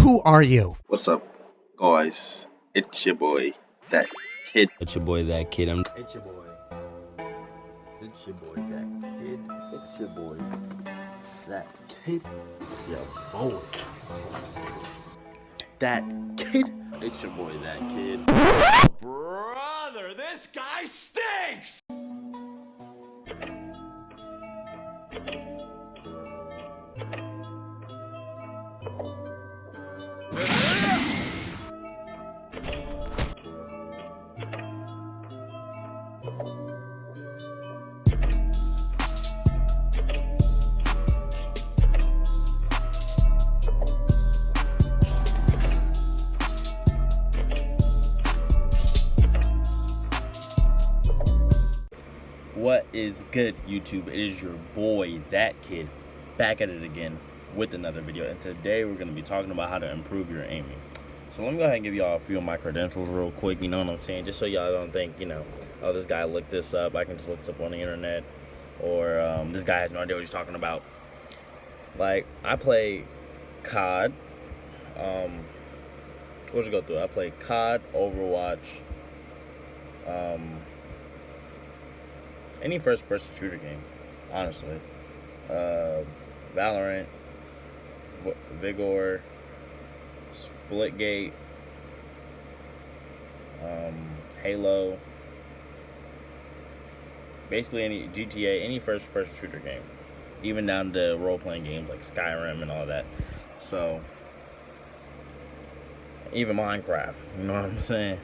Who are you? What's up, guys? It's your boy, that kid. It's your boy, that kid. It's your boy. It's your boy, that kid. It's your boy, that kid. It's your boy, that kid. It's your boy, that kid. Brother, this guy stinks! What is good, YouTube? It is your boy, that kid, back at it again with another video. And today we're going to be talking about how to improve your aiming. So let me go ahead and give y'all a few of my credentials real quick, you know what I'm saying? Just so y'all don't think, oh, this guy looked this up. I can just look this up on the internet. Or this guy has no idea what he's talking about. Like, I play COD. Let's go through it. I play COD, Overwatch, any first-person shooter game, honestly. Valorant, Vigor, Splitgate, Halo, basically any GTA, any first-person shooter game, even down to role-playing games like Skyrim and all that. So, even Minecraft, you know what I'm saying?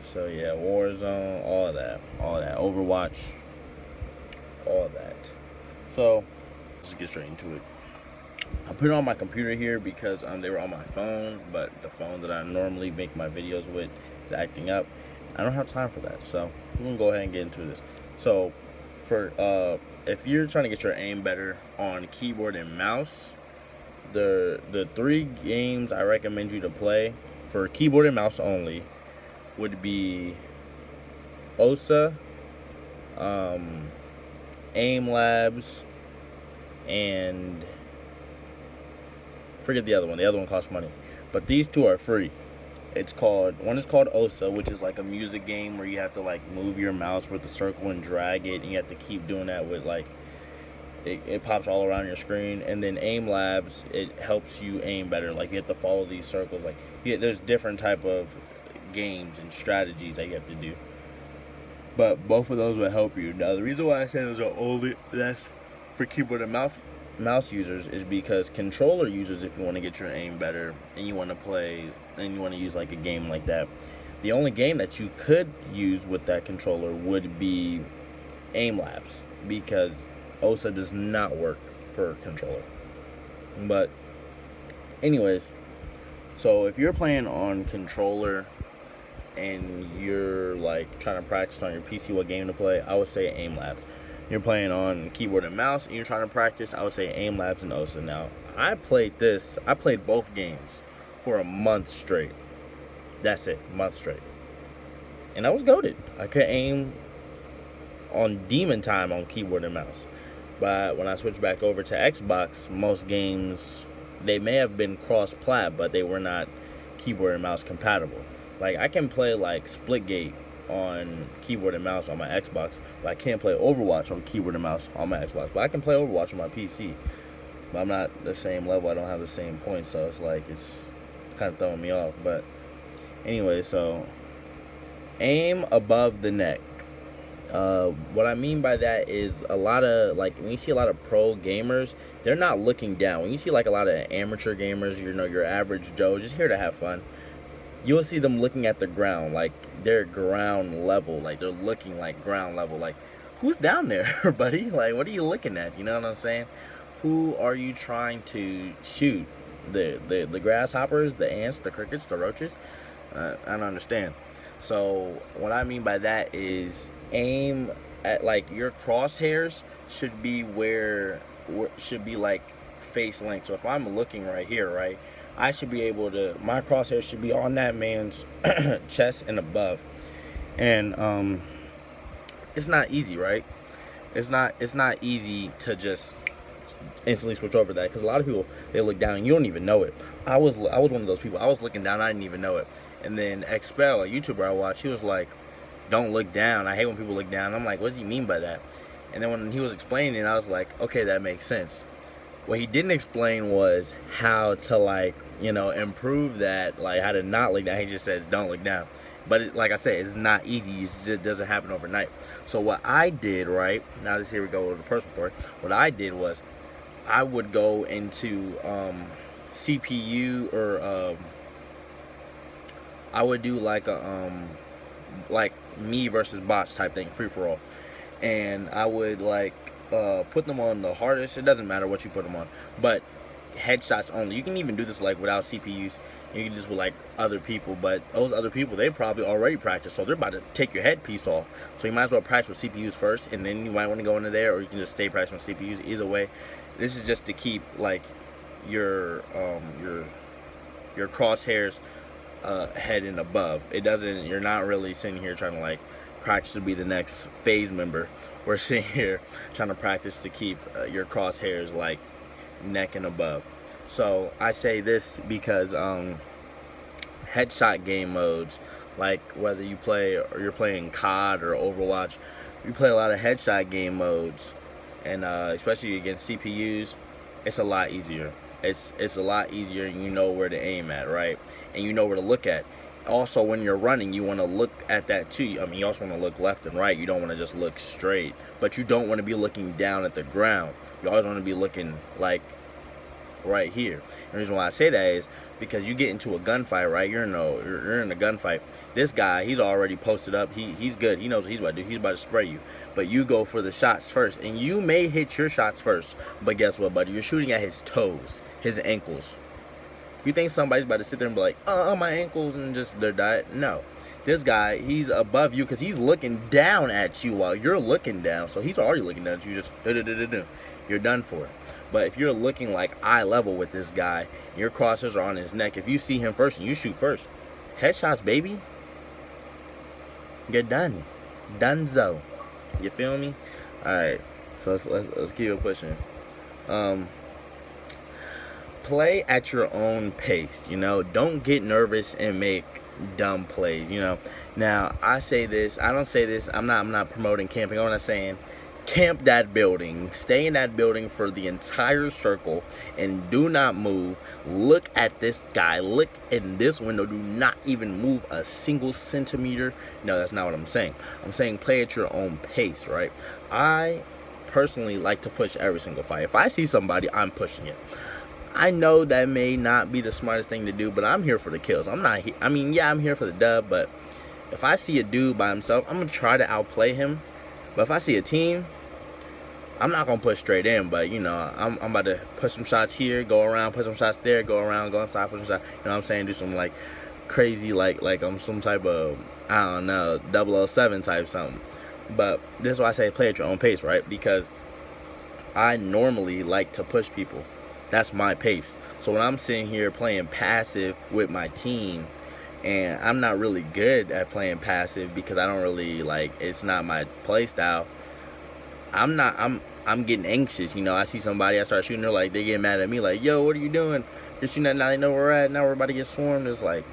So yeah, Warzone, all that, Overwatch, all that. So let's just get straight into it. I put it on my computer here because they were on my phone, but the phone that I normally make my videos with is acting up. I don't have time for that, so we're gonna go ahead and get into this. So for if you're trying to get your aim better on keyboard and mouse, the three games I recommend you to play for keyboard and mouse only would be OSA, Aim Labs, and forget the other one. The other one costs money, but these two are free. One is called OSA, which is like a music game where you have to like move your mouse with the circle and drag it, and you have to keep doing that with like it pops all around your screen. And then Aim Labs, it helps you aim better. Like you have to follow these circles. Like there's different type of games and strategies that you have to do, but both of those will help you. Now the reason why I say those are only that's for keyboard and mouse users is because controller users, if you want to get your aim better and you want to play and you want to use like a game like that, the only game that you could use with that controller would be Aim Labs, because OSA does not work for controller. But anyways, so if you're playing on controller and you're like trying to practice on your PC what game to play, I would say Aim Labs. You're playing on keyboard and mouse and you're trying to practice, I would say Aim Labs and OSA. Now, I played both games for a month straight. That's it, a month straight. And I was goated. I could aim on demon time on keyboard and mouse. But when I switched back over to Xbox, most games, they may have been cross-plat, but they were not keyboard and mouse compatible. Like, I can play, like, Splitgate on keyboard and mouse on my Xbox, but I can't play Overwatch on keyboard and mouse on my Xbox. But I can play Overwatch on my PC. But I'm not the same level. I don't have the same points, so it's like, it's kind of throwing me off. But anyway, so aim above the neck. What I mean by that is a lot of, like, when you see a lot of pro gamers, they're not looking down. When you see, like, a lot of amateur gamers, your average Joe, just here to have fun, you'll see them looking at the ground, like they're ground level, like they're looking like ground level. Like, who's down there, buddy? Like, what are you looking at? You know what I'm saying? Who are you trying to shoot? The grasshoppers, the ants, the crickets, the roaches? I don't understand. So what I mean by that is aim at, like, your crosshairs should be should be like face length. So if I'm looking right here, right, I should be able to, my crosshair should be on that man's chest and above. And it's not easy, right? It's not easy to just instantly switch over that, because a lot of people, they look down and you don't even know it. I was one of those people. I was looking down, I didn't even know it. And then Expel, a YouTuber I watch, he was like, don't look down. I hate when people look down. I'm like, what does he mean by that? And then when he was explaining it, I was like, okay, that makes sense. What he didn't explain was how to, like, you know, improve that, like how to not look down. He just says don't look down. But like I said, it's not easy. It just doesn't happen overnight. So what I did, right, now this, here we go with the personal part. What I did was I would go into CPU, or I would do like a like me versus bots type thing, free for all. And I would like put them on the hardest. It doesn't matter what you put them on, but headshots only. You can even do this like without CPUs. You can do this with like other people, but those other people, they probably already practiced, so they're about to take your headpiece off. So you might as well practice with CPUs first, and then you might want to go into there, or you can just stay practicing with CPUs. Either way, this is just to keep like your crosshairs head and above. It doesn't. You're not really sitting here trying to like practice to be the next phase member. We're sitting here trying to practice to keep your crosshairs like neck and above. So I say this because headshot game modes, like whether you play or you're playing COD or Overwatch, you play a lot of headshot game modes, and especially against CPUs, it's a lot easier. It's a lot easier, and you know where to aim at, right? And you know where to look at. Also, when you're running, you want to look at that too. I mean, you also want to look left and right. You don't want to just look straight, but you don't want to be looking down at the ground. You always want to be looking like right here. And the reason why I say that is because you get into a gunfight, right? You're in a gunfight. This guy, he's already posted up. He's good. He knows what he's about to do. He's about to spray you. But you go for the shots first, and you may hit your shots first. But guess what, buddy? You're shooting at his toes, his ankles. You think somebody's about to sit there and be like, my ankles, and just their diet? No. This guy, he's above you because he's looking down at you while you're looking down. So he's already looking down at you. Just you're done for. But if you're looking like eye level with this guy, and your crosshairs are on his neck, if you see him first and you shoot first, headshots, baby, you're done. Dunzo. You feel me? All right. So let's keep it pushing. Play at your own pace. You know, don't get nervous and make dumb plays. You know. Now I say this. I don't say this. I'm not promoting camping. I'm not saying camp that building. Stay in that building for the entire circle and do not move. Look at this guy. Look in this window. Do not even move a single centimeter. No, that's not what I'm saying. I'm saying play at your own pace, right? I personally like to push every single fight. If I see somebody, I'm pushing it. I know that may not be the smartest thing to do, but I'm here for the kills. I'm not here. I mean, yeah, I'm here for the dub, but if I see a dude by himself, I'm going to try to outplay him. But if I see a team, I'm not going to push straight in, but, you know, I'm about to push some shots here, go around, push some shots there, go around, go inside, push some shots. You know what I'm saying? Do some, like, crazy, like I'm some type of, I don't know, 007 type something. But this is why I say play at your own pace, right? Because I normally like to push people. That's my pace. So when I'm sitting here playing passive with my team, and I'm not really good at playing passive because I don't really, like, it's not my play style, I'm getting anxious. You know, I see somebody, I start shooting, they're like, they get mad at me like, yo, what are you doing? You're shooting at, now they know where we're at, now we're about to get swarmed. It's like,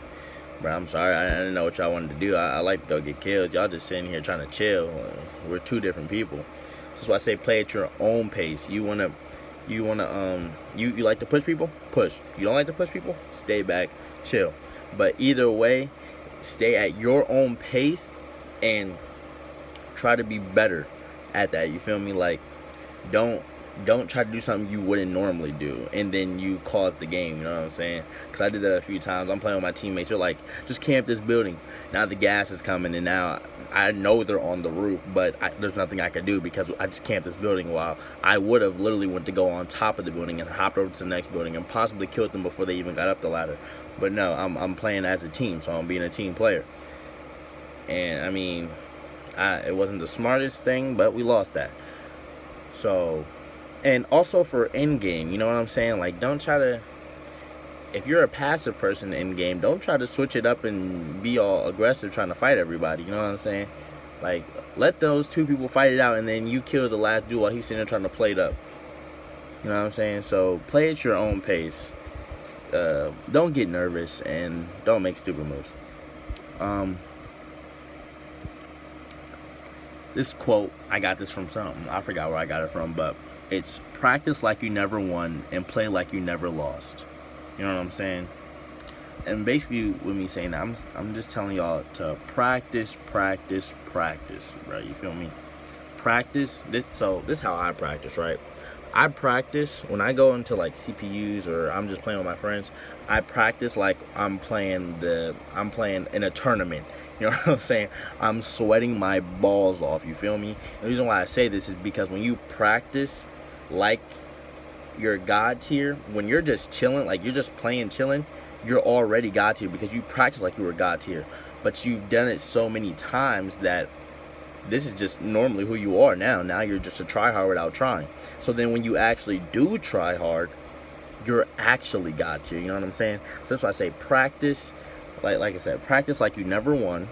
bro, I'm sorry, I didn't know what y'all wanted to do. I like to go get kills. Y'all just sitting here trying to chill. We're two different people. That's why I say play at your own pace. You like to push people? Push. You don't like to push people? Stay back, chill. But either way, stay at your own pace and try to be better at that. You feel me? Like, don't try to do something you wouldn't normally do, and then you cause the game. You know what I'm saying? Because I did that a few times. I'm playing with my teammates. They're like, just camp this building. Now the gas is coming, and now I know they're on the roof, but there's nothing I could do because I just camped this building. While I would have literally went to go on top of the building and hopped over to the next building and possibly killed them before they even got up the ladder. But no, I'm playing as a team, so I'm being a team player. And I mean, it wasn't the smartest thing, but we lost that. So, and also for end game, you know what I'm saying? Like, don't try to, if you're a passive person in game, don't try to switch it up and be all aggressive trying to fight everybody. You know what I'm saying? Like, let those two people fight it out, and then you kill the last dude while he's sitting there trying to play it up. You know what I'm saying? So play at your own pace. Don't get nervous and don't make stupid moves. This quote, I got this from something. I forgot where I got it from, but it's practice like you never won and play like you never lost. You know what I'm saying? And basically, with me saying that, I'm just telling y'all to practice, right? You feel me? Practice. This is how I practice, right? I practice when I go into like CPUs or I'm just playing with my friends. I practice like I'm playing in a tournament. You know what I'm saying? I'm sweating my balls off. You feel me? And the reason why I say this is because when you practice like you're God tier, when you're just chilling, like you're just playing chilling, you're already God tier because you practice like you were God tier. But you've done it so many times that this is just normally who you are now. Now you're just a try hard without trying. So then when you actually do try hard, you're actually God tier. You know what I'm saying? So that's why I say practice, like I said, practice like you never won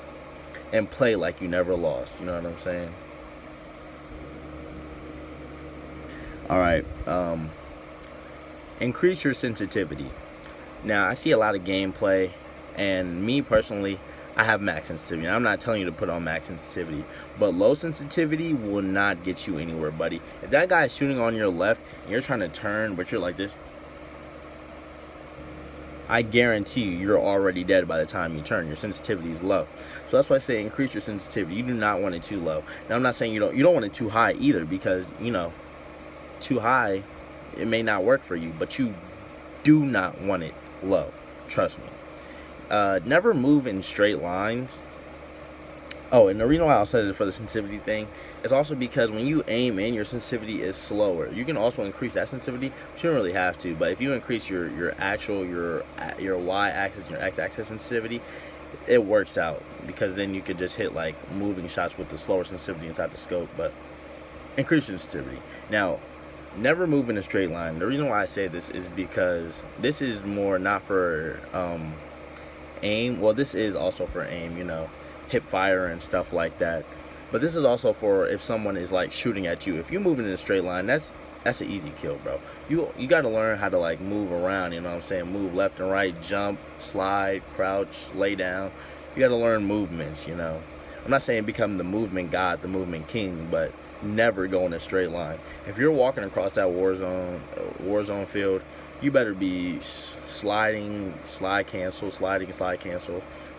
and play like you never lost. You know what I'm saying? All right. Increase your sensitivity. Now, I see a lot of gameplay, and me personally, I have max sensitivity. I'm not telling you to put on max sensitivity, but low sensitivity will not get you anywhere, buddy. If that guy is shooting on your left and you're trying to turn, but you're like this, I guarantee you're already dead by the time you turn. Your sensitivity is low. So that's why I say increase your sensitivity. You do not want it too low. Now, I'm not saying you don't want it too high either, because, too high, it may not work for you, but you do not want it low. Trust me. Never move in straight lines. Oh, and the reason why I said it for the sensitivity thing is also because when you aim in, your sensitivity is slower. You can also increase that sensitivity, but you don't really have to. But if you increase your y-axis and your x-axis sensitivity, it works out, because then you could just hit like moving shots with the slower sensitivity inside the scope. But increase sensitivity. Now, never move in a straight line. The reason why I say this is because this is more not for aim. Well, this is also for aim, hip fire and stuff like that. But this is also for if someone is like shooting at you. If you're moving in a straight line, that's an easy kill, bro. You got to learn how to like move around. You know what I'm saying? Move left and right, jump, slide, crouch, lay down. You got to learn movements. I'm not saying become the movement god, the movement king, but never go in a straight line. If you're walking across that war zone field, you better be sliding, slide cancel,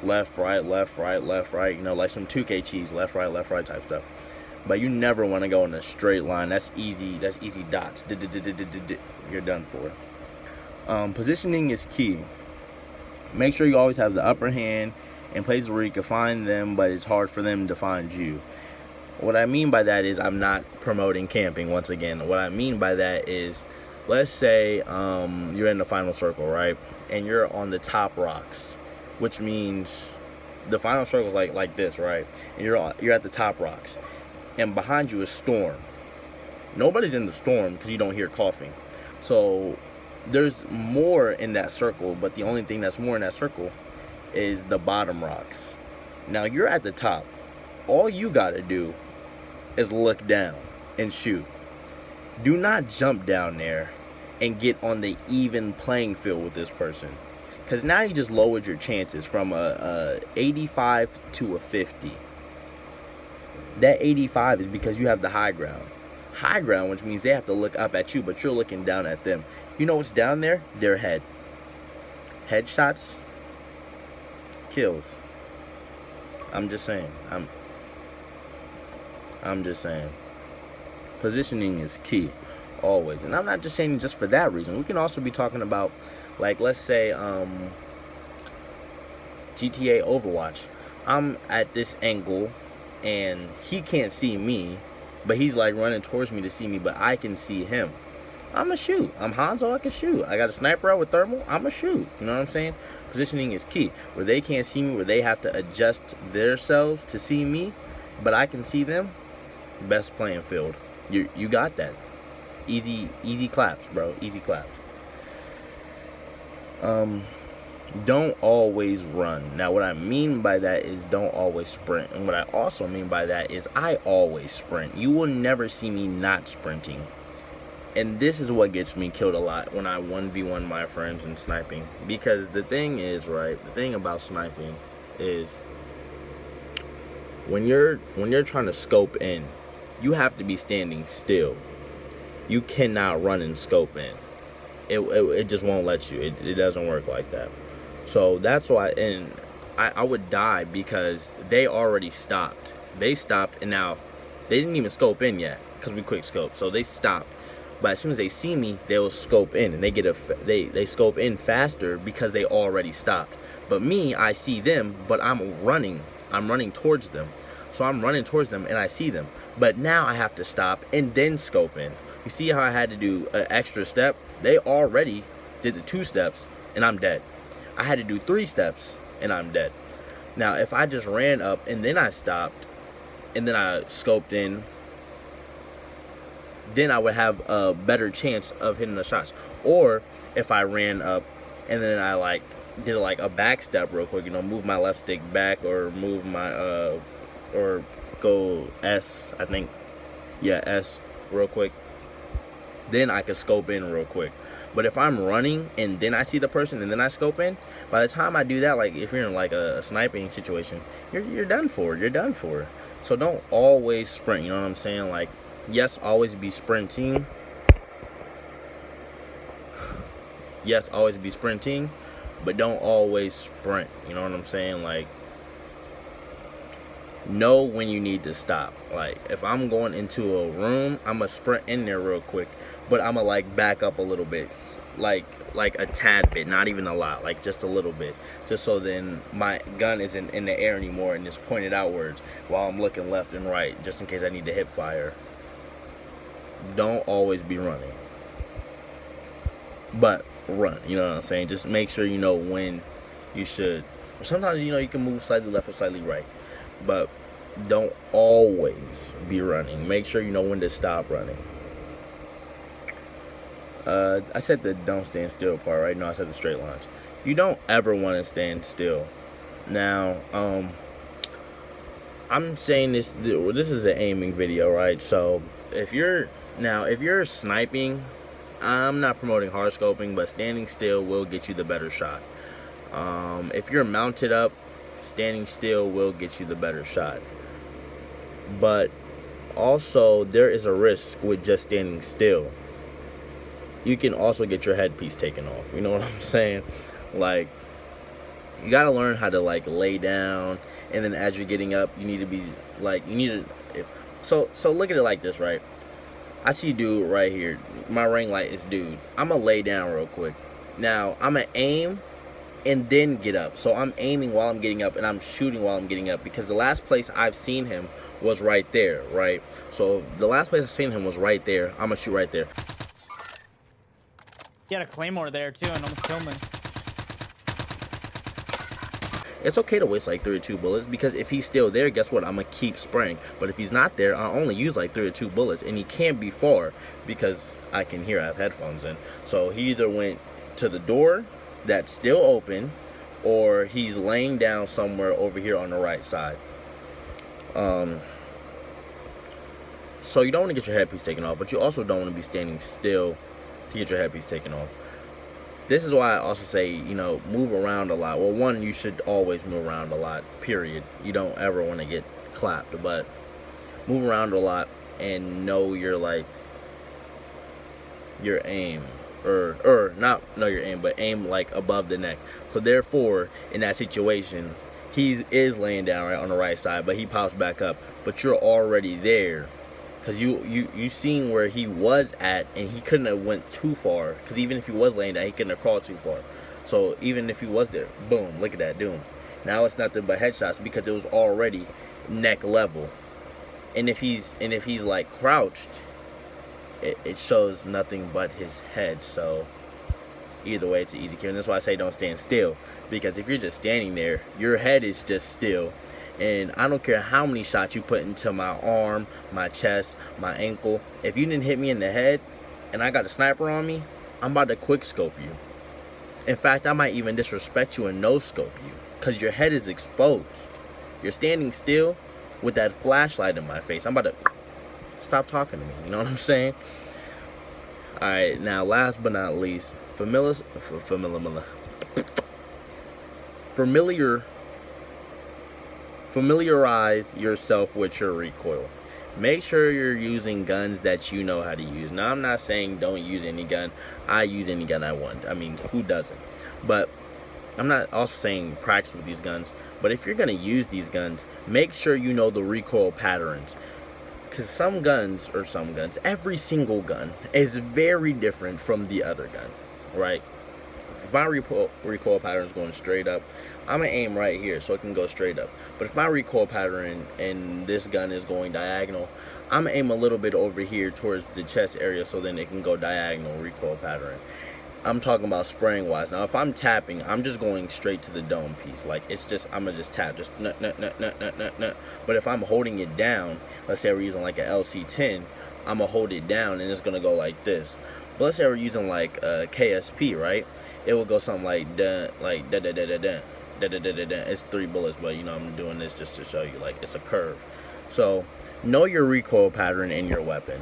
left, right, like some 2K cheese, left, right type stuff. But you never want to go in a straight line. That's easy dots. You're done for. Positioning is key. Make sure you always have the upper hand in places where you can find them, but it's hard for them to find you. What I mean by that is, I'm not promoting camping once again. What I mean by that is, let's say you're in the final circle, right? And you're on the top rocks, which means the final circle is like this, right? And you're at the top rocks, and behind you is storm. Nobody's in the storm because you don't hear coughing. So there's more in that circle, but the only thing that's more in that circle is the bottom rocks. Now you're at the top. All you gotta do is look down and shoot. Do not jump down there and get on the even playing field with this person, because now you just lowered your chances from a 85 to a 50. That 85 is because you have the high ground, which means they have to look up at you, but you're looking down at them. You know what's down there? Their head. Headshots, kills. I'm just saying. Positioning is key, always. And I'm not just saying just for that reason. We can also be talking about, like, let's say, GTA Overwatch. I'm at this angle, and he can't see me, but he's, like, running towards me to see me, but I can see him. I'ma shoot. I'm Hanzo, I can shoot. I got a sniper out with thermal, I'ma shoot. You know what I'm saying? Positioning is key. Where they can't see me, where they have to adjust themselves to see me, but I can see them, best playing field. You got that. Easy claps, bro. Easy claps. Don't always run. Now, what I mean by that is don't always sprint. And what I also mean by that is I always sprint. You will never see me not sprinting. And this is what gets me killed a lot when I 1v1 my friends in sniping. Because the thing is, right, the thing about sniping is when you're trying to scope in, you have to be standing still. You cannot run and scope in. It just won't let you. It doesn't work like that. So that's why, and I would die because they already stopped. They stopped, and now they didn't even scope in yet because we quick scope. So they stopped. But as soon as they see me, they'll scope in, and they scope in faster because they already stopped. But me, I see them, but I'm running towards them. So I'm running towards them, and I see them. But now I have to stop and then scope in. You see how I had to do an extra step? They already did the 2 steps, and I'm dead. I had to do 3 steps, and I'm dead. Now, if I just ran up, and then I stopped, and then I scoped in, then I would have a better chance of hitting the shots. Or if I ran up, and then I did a back step real quick, move my left stick back, or move my, or go S, I think, yeah, S, real quick. Then I can scope in real quick. But if I'm running and then I see the person and then I scope in, by the time I do that, like if you're in like a sniping situation, you're done for. You're done for. So don't always sprint. You know what I'm saying? Like, yes, always be sprinting. Yes, always be sprinting, but don't always sprint. You know what I'm saying? Like, know when you need to stop. Like, if I'm going into a room, I'm gonna sprint in there real quick, but I'm gonna back up a little bit, like a tad bit, not even a lot, like just a little bit, just so then my gun isn't in the air anymore and it's pointed outwards while I'm looking left and right, just in case I need to hip fire. Don't always be running, but run. You know what I'm saying? Just make sure you know when you should. Sometimes you can move slightly left or slightly right, but don't always be running. Make sure you know when to stop running. I said the don't stand still part, right? No, I said the straight lines. You don't ever want to stand still. Now, I'm saying this is an aiming video, right? So if you're sniping, I'm not promoting hard scoping, but standing still will get you the better shot. If you're mounted up, standing still will get you the better shot. But also, there is a risk with just standing still. You can also get your headpiece taken off. You know what I'm saying? Like, you gotta learn how to lay down, and then as you're getting up, you need to be so look at it like this, right? I see dude right here. My ring light is dude. I'm gonna lay down real quick. Now I'm gonna aim and then get up. So I'm aiming while I'm getting up, and I'm shooting while I'm getting up, because the last place I've seen him was right there, right? So the last place I've seen him was right there. I'm gonna shoot right there. He had a claymore there too and almost killed me. It's okay to waste 3 or 2 bullets, because if he's still there, guess what? I'm gonna keep spraying. But if he's not there, I'll only use 3 or 2 bullets, and he can't be far because I can hear. I have headphones in. So he either went to the door that's still open, or he's laying down somewhere over here on the right side. So you don't want to get your headpiece taken off, but you also don't want to be standing still to get your headpiece taken off. This is why I also say, move around a lot. Well, one, you should always move around a lot, period. You don't ever want to get clapped, but move around a lot and know your aim. Or not know your aim, but aim above the neck. So therefore, in that situation, he is laying down right on the right side, but he pops back up. But you're already there, because you seen where he was at, and he couldn't have went too far, because even if he was laying down, he couldn't have crawled too far. So even if he was there, boom, look at that, doom. Now it's nothing but headshots, because it was already neck level. And if he's crouched, it shows nothing but his head. So either way, it's an easy kill. And that's why I say don't stand still, because if you're just standing there, your head is just still. And I don't care how many shots you put into my arm, my chest, my ankle. If you didn't hit me in the head and I got a sniper on me, I'm about to quick scope you. In fact, I might even disrespect you and no scope you, because your head is exposed. You're standing still with that flashlight in my face. I'm about to stop talking to me. You know what I'm saying? Alright, now last but not least, familiarize yourself with your recoil. Make sure you're using guns that you know how to use. Now, I'm not saying don't use any gun. I use any gun I want. I mean, who doesn't? But I'm not also saying practice with these guns. But if you're going to use these guns, make sure you know the recoil patterns. Because every single gun is very different from the other gun, right? If my recoil pattern is going straight up, I'm going to aim right here so it can go straight up. But if my recoil pattern and this gun is going diagonal, I'm going to aim a little bit over here towards the chest area so then it can go diagonal recoil pattern. I'm talking about spraying wise. Now, if I'm tapping, I'm just going straight to the dome piece. Like, it's just, I'm going to just tap, just nut. But if I'm holding it down, let's say we're using like an LC10, I'm going to hold it down and it's going to go like this. But let's say we're using like a KSP, right? It will go something like da. It's 3 bullets, but you know, I'm doing this just to show you, like, it's a curve. So, know your recoil pattern in your weapon.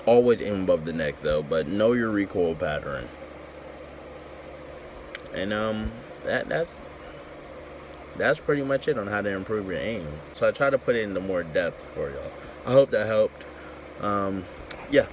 Always aim above the neck though, but know your recoil pattern. And that's pretty much it on how to improve your aim. So I try to put it into more depth for y'all. I hope that helped. Yeah.